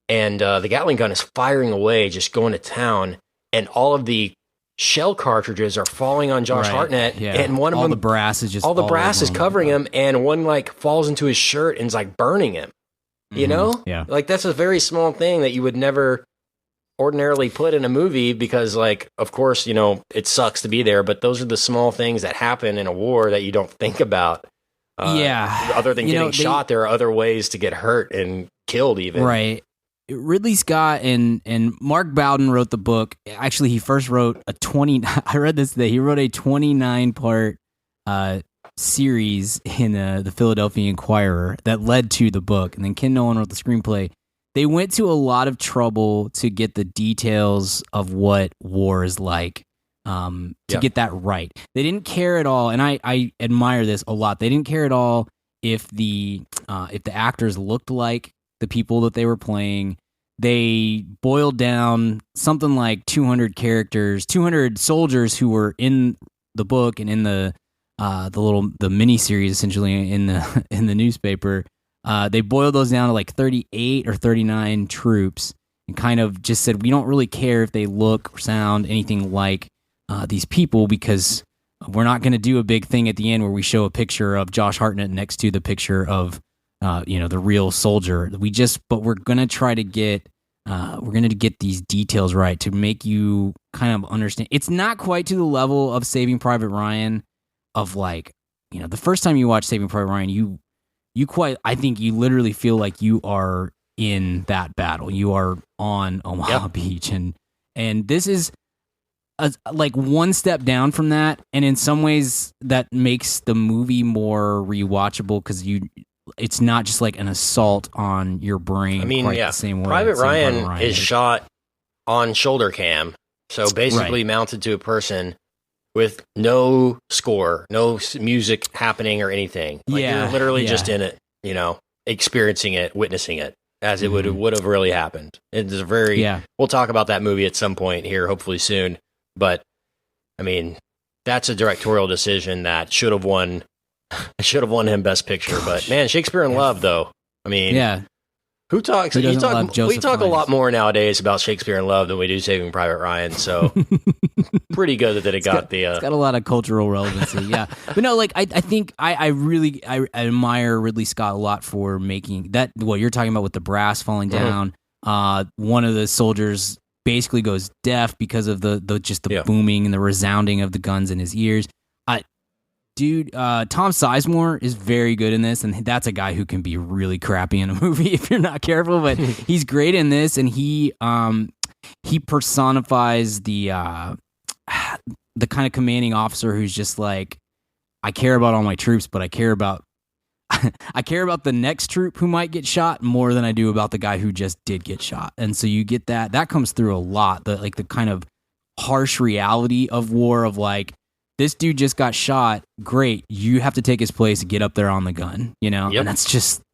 and the Gatling gun is firing away, just going to town, and all of the shell cartridges are falling on Josh Hartnett, and one of them, all the brass is covering him, and one like falls into his shirt and is like burning him. You know, like that's a very small thing that you would never ordinarily put in a movie because, like, of course, you know, it sucks to be there, but those are the small things that happen in a war that you don't think about. Other than getting shot, there are other ways to get hurt and killed, even. Right. Ridley Scott and Mark Bowden wrote the book. Actually, he first wrote I read this today. He wrote a 29-part series in the Philadelphia Inquirer that led to the book. And then Ken Nolan wrote the screenplay. They went to a lot of trouble to get the details of what war is like, to get that right. They didn't care at all, and I admire this a lot. They didn't care at all if the actors looked like the people that they were playing. They boiled down something like 200 characters, 200 soldiers who were in the book and in the mini series, essentially in the newspaper. They boiled those down to like 38 or 39 troops, and kind of just said, we don't really care if they look or sound anything like these people, because we're not going to do a big thing at the end where we show a picture of Josh Hartnett next to the picture of the real soldier. But we're going to try to get these details right to make you kind of understand. It's not quite to the level of Saving Private Ryan, of like, the first time you watch Saving Private Ryan, I think you literally feel like you are in that battle. You are on Omaha Beach, and this is like one step down from that. And in some ways, that makes the movie more rewatchable because it's not just like an assault on your brain. I mean, the same way. Private Ryan is shot on shoulder cam, so basically mounted to a person with no score, no music happening or anything. Like you're literally just in it, experiencing it, witnessing it as it would have really happened. It's a very. We'll talk about that movie at some point here, hopefully soon. But I mean, that's a directorial decision that should have won him Best Picture. But man, Shakespeare in Love, though. I mean, we talk a lot more nowadays about Shakespeare in Love than we do Saving Private Ryan. So pretty good that it's got a lot of cultural relevancy. Yeah, but no, like I think I really admire Ridley Scott a lot for making that. What you're talking about with the brass falling down. One of the soldiers basically goes deaf because of the booming and the resounding of the guns in his ears. Tom Sizemore is very good in this, and that's a guy who can be really crappy in a movie if you're not careful, but he's great in this, and he personifies the kind of commanding officer who's just like, I care about all my troops, but I care about the next troop who might get shot more than I do about the guy who just did get shot. And so you get that comes through a lot, the kind of harsh reality of war, of like, this dude just got shot. Great. You have to take his place and get up there on the gun, And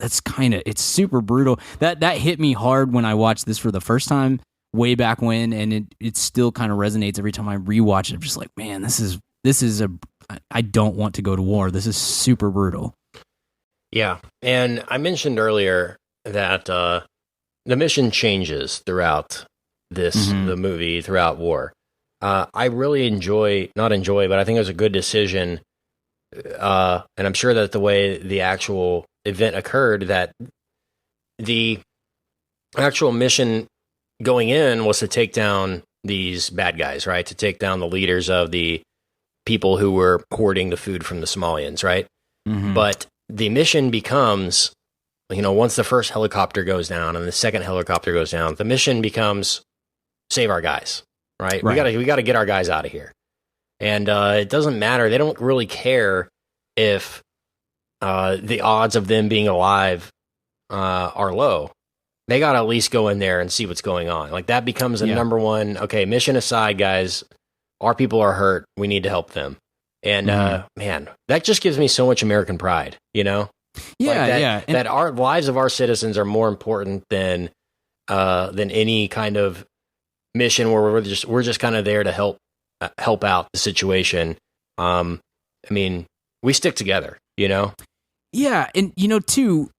it's super brutal. That hit me hard when I watched this for the first time way back when. And it still kind of resonates every time I rewatch it. I'm just like, man, I don't want to go to war. This is super brutal. Yeah. And I mentioned earlier that the mission changes throughout the movie, throughout war. I really but I think it was a good decision. And I'm sure that the way the actual event occurred, that the actual mission going in was to take down these bad guys, right? To take down the leaders of the people who were hoarding the food from the Somalians, right? Mm-hmm. But the mission becomes, once the first helicopter goes down and the second helicopter goes down, the mission becomes save our guys. Right? We got to get our guys out of here. And it doesn't matter. They don't really care if the odds of them being alive are low. They got to at least go in there and see what's going on. Like that becomes a number one, okay, mission aside, guys, our people are hurt. We need to help them. And man, that just gives me so much American pride, Yeah, that our lives of our citizens are more important than any kind of mission where we're just kind of there to help out the situation. I mean, we stick together, Yeah, and too,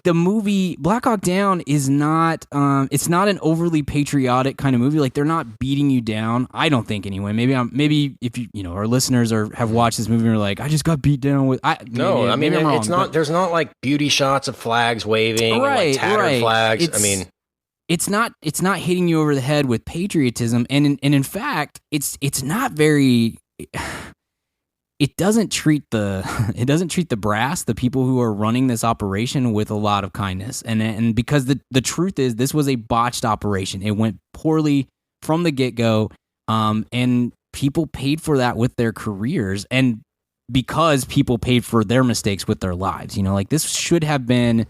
the movie Black Hawk Down is not it's not an overly patriotic kind of movie. Like, they're not beating you down. I don't think, anyway. Maybe if you our listeners have watched this movie and are like, I just got beat down with. Maybe I'm wrong, it's not. There's not like beauty shots of flags waving, right, and like tattered flags. It's not hitting you over the head with patriotism, and in fact, it's not very. It doesn't treat the brass, the people who are running this operation, with a lot of kindness, and because the truth is, this was a botched operation. It went poorly from the get-go, and people paid for that with their careers, and because people paid for their mistakes with their lives. Like, this should have been.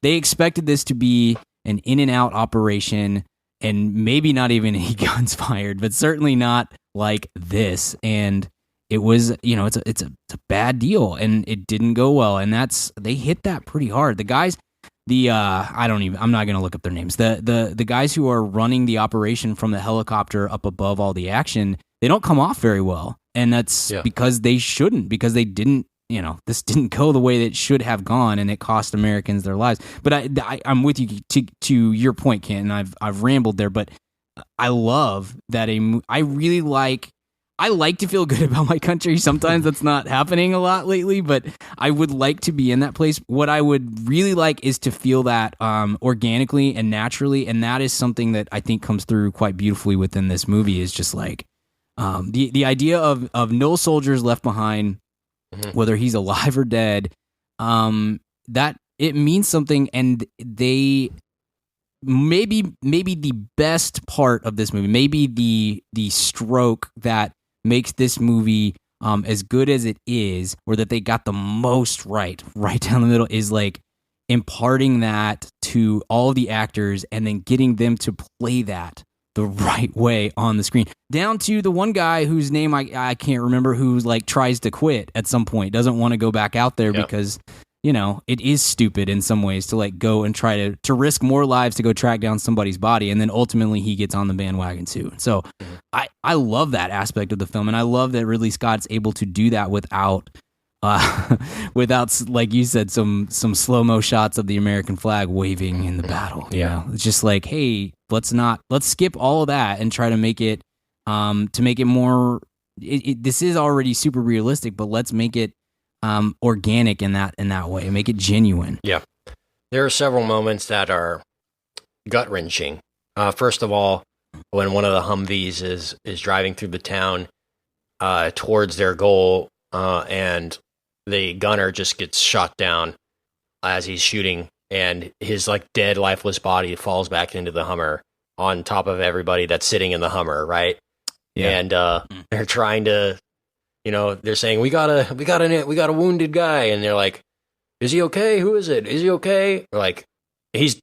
They expected this to be an in-and-out operation, and maybe not even any guns fired, but certainly not like this. And it was, it's a bad deal, and it didn't go well. And they hit that pretty hard. The guys, I'm not going to look up their names. The guys who are running the operation from the helicopter up above all the action, they don't come off very well. And that's because they shouldn't, because they didn't, this didn't go the way that it should have gone, and it cost Americans their lives. But I'm with you to your point, Ken, and I've rambled there, but I love that I like to feel good about my country. Sometimes that's not happening a lot lately, but I would like to be in that place. What I would really like is to feel that organically and naturally, and that is something that I think comes through quite beautifully within this movie. Is just like the idea of no soldiers left behind, whether he's alive or dead. That it means something, and they maybe the best part of this movie, maybe the stroke that makes this movie as good as it is, or that they got the most right down the middle, is like imparting that to all the actors and then getting them to play that the right way on the screen, down to the one guy whose name I can't remember, who's like tries to quit at some point, doesn't want to go back out there because it is stupid in some ways to like go and try to risk more lives to go track down somebody's body, and then ultimately he gets on the bandwagon too. So I love that aspect of the film, and I love that Ridley Scott's able to do that without like you said, some slow-mo shots of the American flag waving in the battle. It's just like, hey, let's skip all of that and try to make it more. This is already super realistic, but let's make it organic in that way, make it genuine. Yeah, there are several moments that are gut wrenching. First of all, when one of the Humvees is driving through the town towards their goal, and the gunner just gets shot down as he's shooting, and his like dead, lifeless body falls back into the Hummer on top of everybody that's sitting in the Hummer, right? Yeah. And they're trying to. They're saying we got a wounded guy, and they're like, "Is he okay? Who is it? Is he okay?" They're like, "He's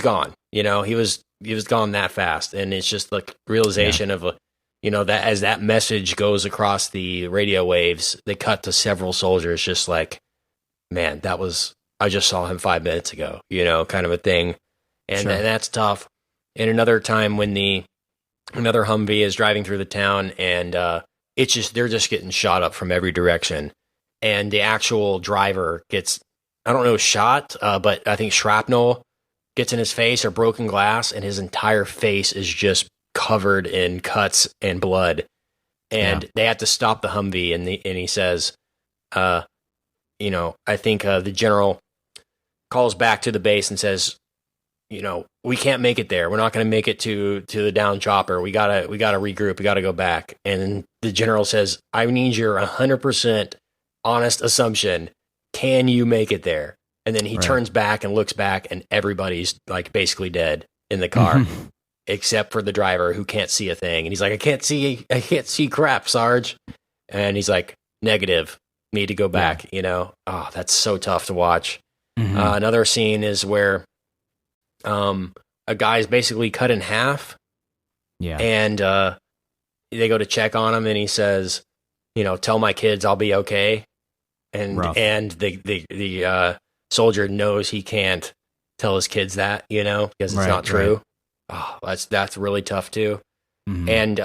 gone." He was gone that fast, and it's just like realization of that as that message goes across the radio waves, they cut to several soldiers just like, "Man, I just saw him 5 minutes ago," kind of a thing, and that's tough. And another time when another Humvee is driving through the town, and they're just getting shot up from every direction, and the actual driver gets, I don't know, shot, but I think shrapnel gets in his face or broken glass, and his entire face is just covered in cuts and blood, and they have to stop the Humvee, and he says, I think the general calls back to the base and says, we can't make it there. We're not going to make it to the down chopper. We gotta regroup. We gotta go back. And the general says, I need your 100% honest assumption. Can you make it there? And then he turns back and looks back, and everybody's like basically dead in the car, except for the driver who can't see a thing. And he's like, I can't see crap, Sarge. And he's like, negative. Need to go back. Oh, that's so tough to watch. Another scene is where a guy's basically cut in half. Yeah. And they go to check on him, and he says, tell my kids I'll be okay. And the soldier knows he can't tell his kids that, because it's not true. Oh, that's really tough too. And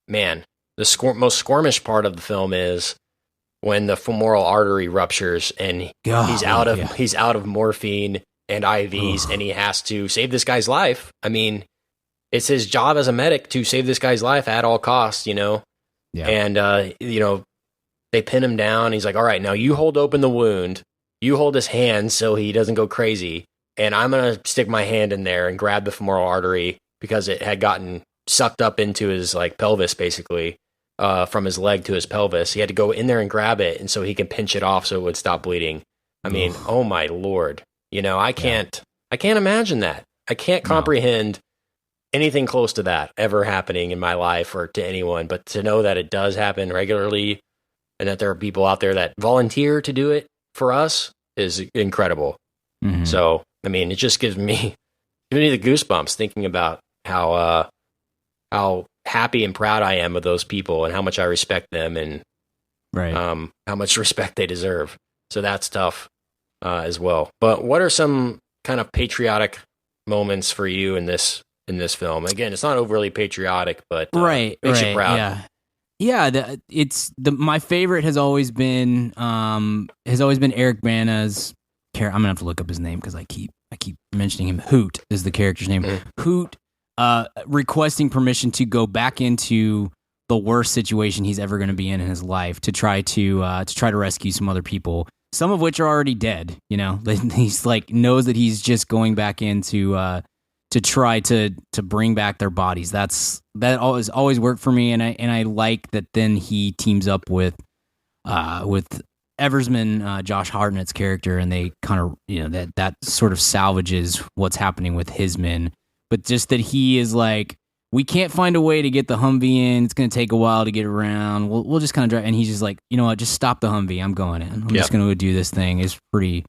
man, the most squirmish part of the film is when the femoral artery ruptures and he's out of morphine and IVs, and he has to save this guy's life. I mean, it's his job as a medic to save this guy's life at all costs, you know? Yeah. And, you know, they pin him down. He's like, all right, now you hold open the wound. You hold his hand so he doesn't go crazy. And I'm going to stick my hand in there and grab the femoral artery because it had gotten sucked up into his like pelvis, basically, from his leg to his pelvis. He had to go in there and grab it, and so he can pinch it off so it would stop bleeding. I mean, oh my Lord. You know, I can't imagine that. I can't comprehend anything close to that ever happening in my life or to anyone, but to know that it does happen regularly and that there are people out there that volunteer to do it for us is incredible. Mm-hmm. So, I mean, it just gives me the goosebumps thinking about how happy and proud I am of those people and how much I respect them and how much respect they deserve. So that's tough as well. But what are some kind of patriotic moments for you in this film? Again, it's not overly patriotic, but makes you proud. Yeah. My favorite has always been Eric Bana's character. I'm gonna have to look up his name because I keep mentioning him. Hoot is the character's name. Mm-hmm. Hoot requesting permission to go back into the worst situation he's ever going to be in his life to try to rescue some other people, some of which are already dead. You know, he's like knows that he's just going back in to try to bring back their bodies. That always worked for me, and I like that. Then he teams up with Eversman, Josh Hartnett's character, and they kind of that sort of salvages what's happening with his men. But just that he is like, we can't find a way to get the Humvee in. It's going to take a while to get around. We'll just kind of drive. And he's just like, you know what? Just stop the Humvee. I'm going in. I'm just going to go do this thing. It's pretty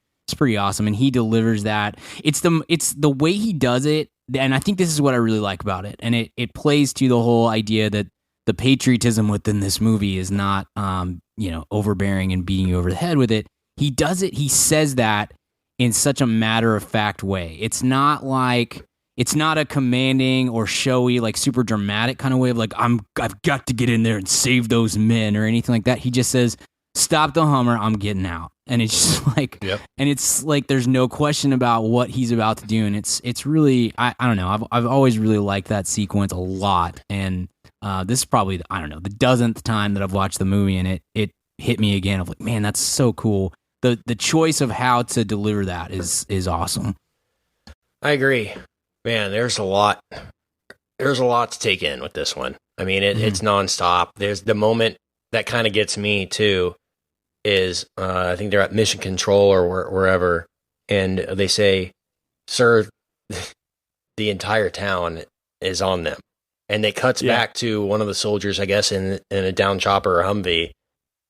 awesome. And he delivers that. It's the way he does it. And I think this is what I really like about it. And it plays to the whole idea that the patriotism within this movie is not, overbearing and beating you over the head with it. He does it. He says that in such a matter-of-fact way. It's not a commanding or showy, like super dramatic kind of way of like, I've got to get in there and save those men or anything like that. He just says, stop the Hummer, I'm getting out. And it's just like, and it's like, there's no question about what he's about to do. And it's really, I don't know. I've always really liked that sequence a lot. And this is probably, the 10th time that I've watched the movie, and it hit me again of like, man, that's so cool. The choice of how to deliver that is awesome. I agree. Man, there's a lot to take in with this one. I mean, it's nonstop. There's the moment that kind of gets me too is I think they're at Mission Control or wherever, and they say, "Sir, the entire town is on them," and they cuts back to one of the soldiers, I guess, in a down chopper or Humvee,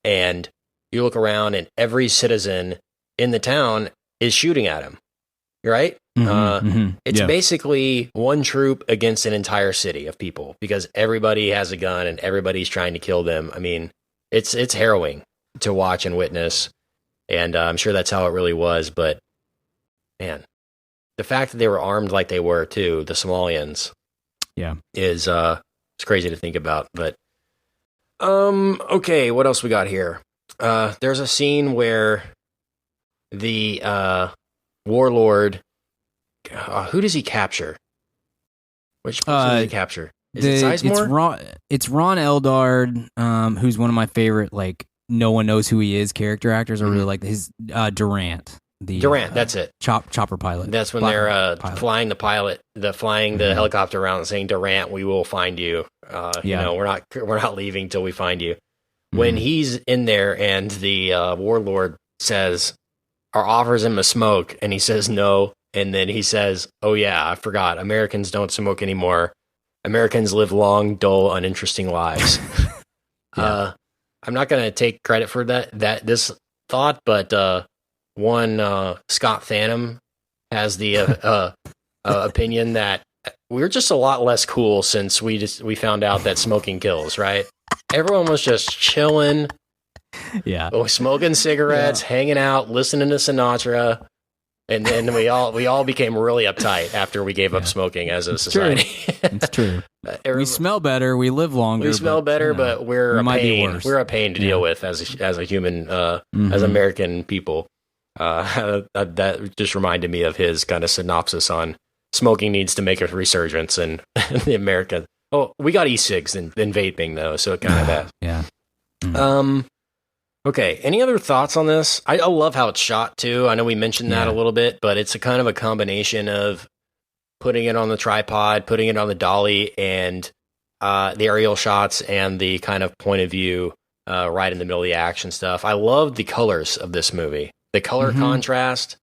and you look around, and every citizen in the town is shooting at him. Right? It's basically one troop against an entire city of people because everybody has a gun and everybody's trying to kill them. I mean, it's harrowing to watch and witness, and I'm sure that's how it really was. But man, the fact that they were armed like they were too, the Somalians, is it's crazy to think about. But okay, what else we got here? There's a scene where the warlord, who does he capture? Which person does he capture? Is it Sizemore? It's Ron Eldard, who's one of my favorite, like, no one knows who he is character actors. I really like his Durant. Durant, that's it. Chopper pilot. That's when they're flying the helicopter around and saying, Durant, we will find you. We're not leaving till we find you. When he's in there and the warlord says, or offers him a smoke, and he says no, and then he says, oh yeah, I forgot, Americans don't smoke anymore. Americans live long, dull, uninteresting lives. I'm not going to take credit for this thought, but one Scott Phantom has the opinion that we're just a lot less cool since we found out that smoking kills, right? Everyone was just chilling, smoking cigarettes, hanging out, listening to Sinatra. And then we all became really uptight after we gave up smoking as a society. It's true. We smell better, we live longer. We smell better, but we're a pain. We're a pain to deal with as a human, as American people. That just reminded me of his kind of synopsis on smoking needs to make a resurgence in the America. Oh, we got e-cigs than vaping though, so it kind of that. Yeah. Okay. Any other thoughts on this? I love how it's shot too. I know we mentioned that a little bit, but it's a kind of a combination of putting it on the tripod, putting it on the dolly, and the aerial shots and the kind of point of view right in the middle of the action stuff. I love the colors of this movie. The color contrast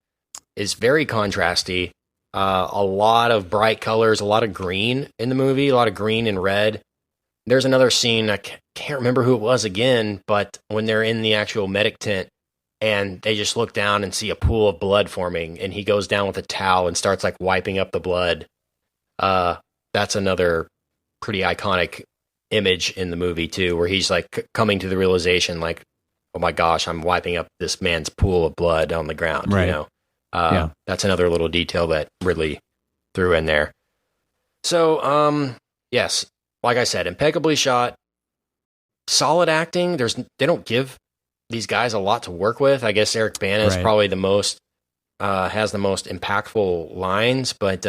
is very contrasty. A lot of bright colors, a lot of green in the movie, a lot of green and red. There's another scene, I can't remember who it was again, but when they're in the actual medic tent and they just look down and see a pool of blood forming, and he goes down with a towel and starts like wiping up the blood. That's another pretty iconic image in the movie too, where he's like coming to the realization like, oh my gosh, I'm wiping up this man's pool of blood on the ground. Right. You know, that's another little detail that Ridley threw in there. So, yes. Like I said, impeccably shot, solid acting. They don't give these guys a lot to work with. I guess Eric Bana is probably the most has the most impactful lines, but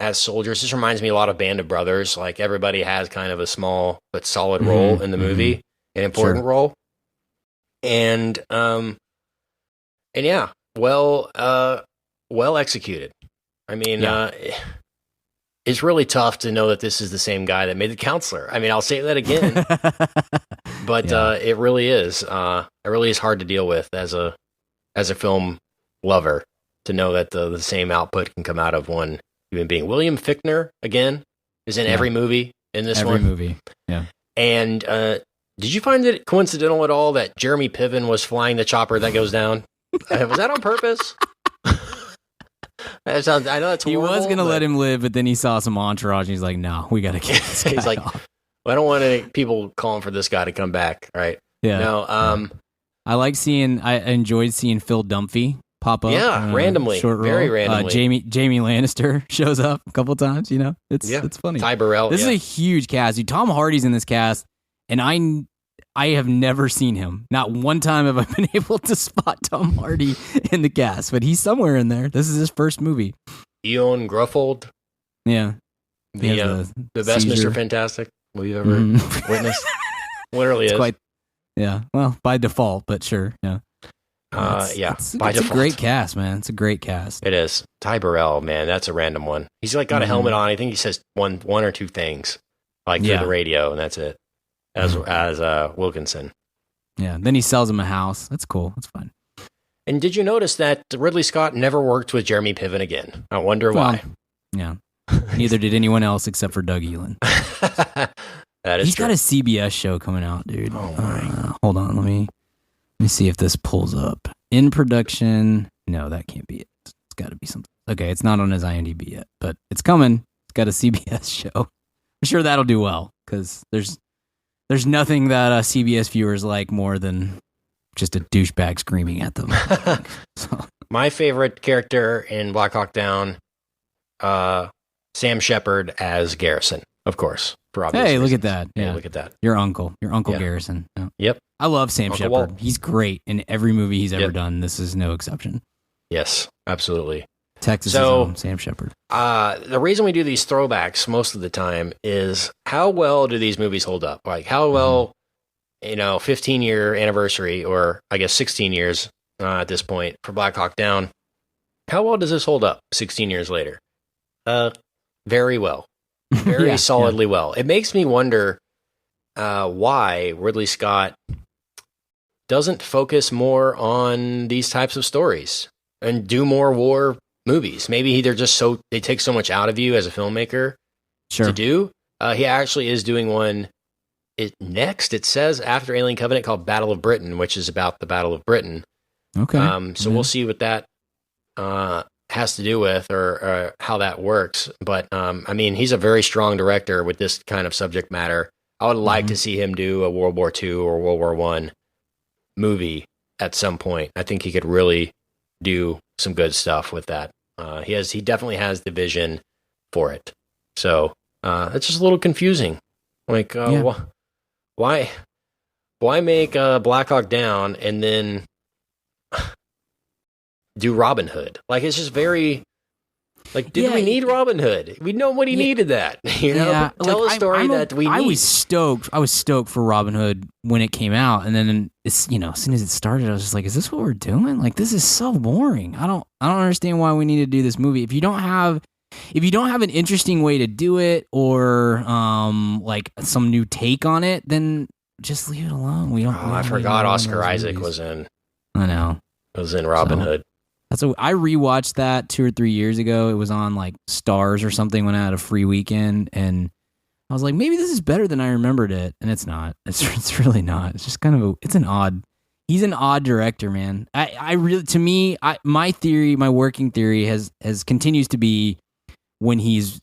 as soldiers, this reminds me a lot of Band of Brothers. Like everybody has kind of a small but solid role in the movie, an important role, and yeah, well executed. I mean, it's really tough to know that this is the same guy that made The Counselor. I mean, I'll say that again, but it really is. It really is hard to deal with as a film lover to know that the same output can come out of one human being. William Fichtner again is in every movie in this one. Every movie, yeah. And did you find it coincidental at all that Jeremy Piven was flying the chopper that goes down? Was that on purpose? I know that's he horrible, was going to let him live, but then he saw some entourage and he's like, no, we got to kill this guy. He's like, off. Well, I don't want people calling for this guy to come back, right? Yeah. No, I enjoyed seeing Phil Dunphy pop up. Yeah, randomly. Very randomly. Jamie Lannister shows up a couple times, you know? It's funny. Ty Burrell. This is a huge cast. Dude, Tom Hardy's in this cast, and I have never seen him. Not one time have I been able to spot Tom Hardy in the cast, but he's somewhere in there. This is his first movie. Ewan Gruffold. Yeah. The best seizure. Mr. Fantastic we've ever witnessed. Literally is. Yeah. Well, by default, but sure. Yeah. It's a great cast, man. It's a great cast. It is. Ty Burrell, man, that's a random one. He's like got a helmet on. I think he says one or two things, like through the radio, and that's it. As Wilkinson. Yeah. Then he sells him a house. That's cool. That's fun. And did you notice that Ridley Scott never worked with Jeremy Piven again? I wonder why. Yeah. Neither did anyone else except for Doug Elin. He's got a CBS show coming out, dude. Oh my. Hold on, let me see if this pulls up. In production. No, that can't be it. It's got to be something. Okay, it's not on his IMDb yet, but it's coming. It's got a CBS show. I'm sure that'll do well because there's nothing that CBS viewers like more than just a douchebag screaming at them. So. My favorite character in Black Hawk Down, Sam Shepard as Garrison, of course. For obvious reasons. Look at that. Yeah, look at that. Your uncle Garrison. Yeah. Yep. I love Sam Shepard. Walt. He's great in every movie he's ever done. This is no exception. Yes, absolutely. Texas' own Sam Shepard. The reason we do these throwbacks most of the time is how well do these movies hold up? Like how well, 15-year anniversary, or I guess 16 years at this point for Black Hawk Down. How well does this hold up 16 years later? Very well. Very solidly well. It makes me wonder why Ridley Scott doesn't focus more on these types of stories and do more war movies. Maybe they take so much out of you as a filmmaker to do. He actually is doing one next. It says after Alien Covenant called Battle of Britain, which is about the Battle of Britain. Okay. So we'll see what that has to do with or how that works. But I mean, he's a very strong director with this kind of subject matter. I would like to see him do a World War II or World War I movie at some point. I think he could really do some good stuff with that. He definitely has the vision for it. So it's just a little confusing. Like, why make Black Hawk Down and then do Robin Hood? Like, it's just very. Like, did we need Robin Hood? We nobody needed that. You know, tell a story that we need. I was stoked for Robin Hood when it came out, and then it's as soon as it started, I was just like, "Is this what we're doing? Like, this is so boring. I don't understand why we need to do this movie. If you don't have an interesting way to do it, or like some new take on it, then just leave it alone. We don't. Oh, I forgot Oscar Isaac was in. I know. Was in Robin Hood. I rewatched that 2 or 3 years ago. It was on like Stars or something when I had a free weekend, and I was like, maybe this is better than I remembered it, and it's not. It's really not. It's just kind of he's an odd director, man. My working theory has continues to be when he's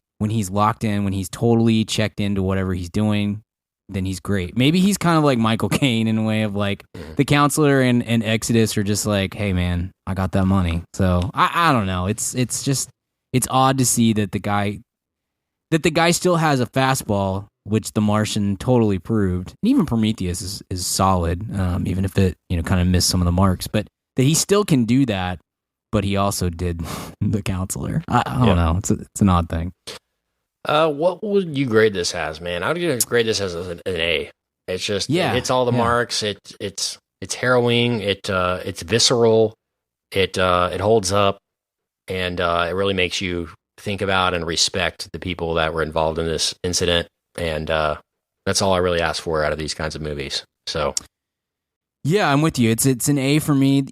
locked in, when he's totally checked into whatever he's doing, then he's great. Maybe he's kind of like Michael Caine in a way of like The Counselor and Exodus are just like, hey man, I got that money. So I don't know. It's odd to see that the guy still has a fastball, which The Martian totally proved. And even Prometheus is solid, even if it kind of missed some of the marks. But that he still can do that, but he also did The Counselor. I don't know. It's an odd thing. What would you grade this as, man? I would grade this as an A. It's just, it's all the marks. It's harrowing. It's visceral. It holds up, and it really makes you think about and respect the people that were involved in this incident. And that's all I really ask for out of these kinds of movies. So. Yeah, I'm with you. It's an A for me.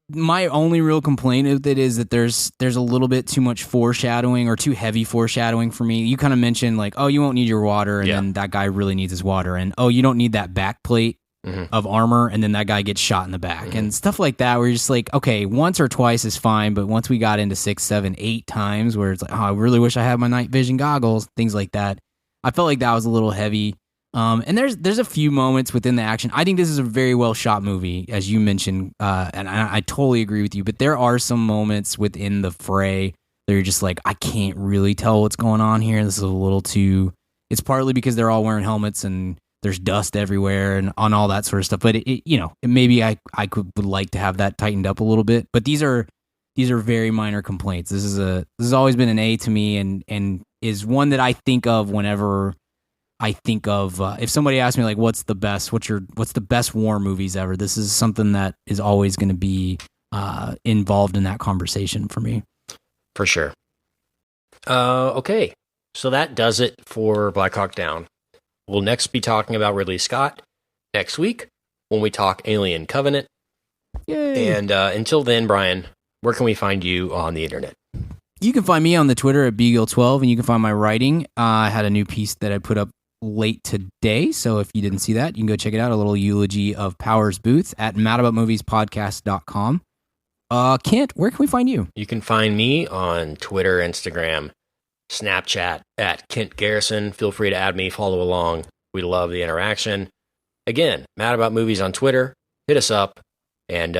My only real complaint with it is that there's a little bit too much foreshadowing or too heavy foreshadowing for me. You kind of mentioned like, oh, you won't need your water, and then that guy really needs his water, and oh, you don't need that back plate of armor, and then that guy gets shot in the back, and stuff like that. Where you're just like, okay, once or twice is fine, but once we got into 6, 7, 8 times, where it's like, oh, I really wish I had my night vision goggles, things like that. I felt like that was a little heavy. And there's a few moments within the action. I think this is a very well shot movie, as you mentioned, and I totally agree with you. But there are some moments within the fray that you're just like, I can't really tell what's going on here. This is a little too. It's partly because they're all wearing helmets and there's dust everywhere and on all that sort of stuff. But maybe I would like to have that tightened up a little bit. But these are very minor complaints. This has always been an A to me, and is one that I think of whenever I think of if somebody asks me like, what's the best war movies ever? This is something that is always going to be involved in that conversation for me. For sure. Okay, so that does it for Black Hawk Down. We'll next be talking about Ridley Scott next week when we talk Alien Covenant. Yay! And until then, Brian, where can we find you on the internet? You can find me on the Twitter at bgill12, and you can find my writing. I had a new piece that I put up late today, so if you didn't see that, you can go check it out. A little eulogy of Powers Booth at madaboutmoviespodcast.com. Kent, where can we find you? You can find me on Twitter, Instagram, Snapchat at Kent Garrison. Feel free to add me, follow along. We love the interaction. Again, Mad About Movies on Twitter. Hit us up and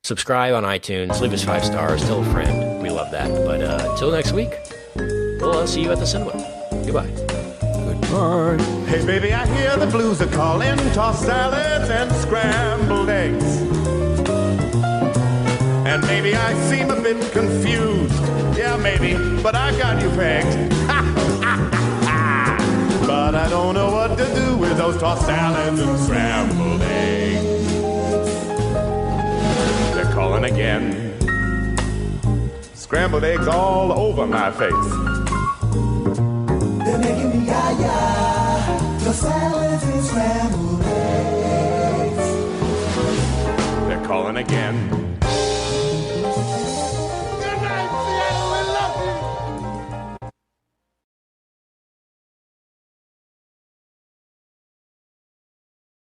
subscribe on iTunes. Leave us 5 stars. Tell a friend. We love that. But until next week, we'll see you at the cinema. Goodbye. Hey baby, I hear the blues are calling, tossed salads and scrambled eggs. And maybe I seem a bit confused. Yeah, maybe, but I got you pegged. But I don't know what to do with those tossed salads and scrambled eggs. They're calling again. Scrambled eggs all over my face. They're making me yah-yah, the salads and scrambled eggs. They're calling again.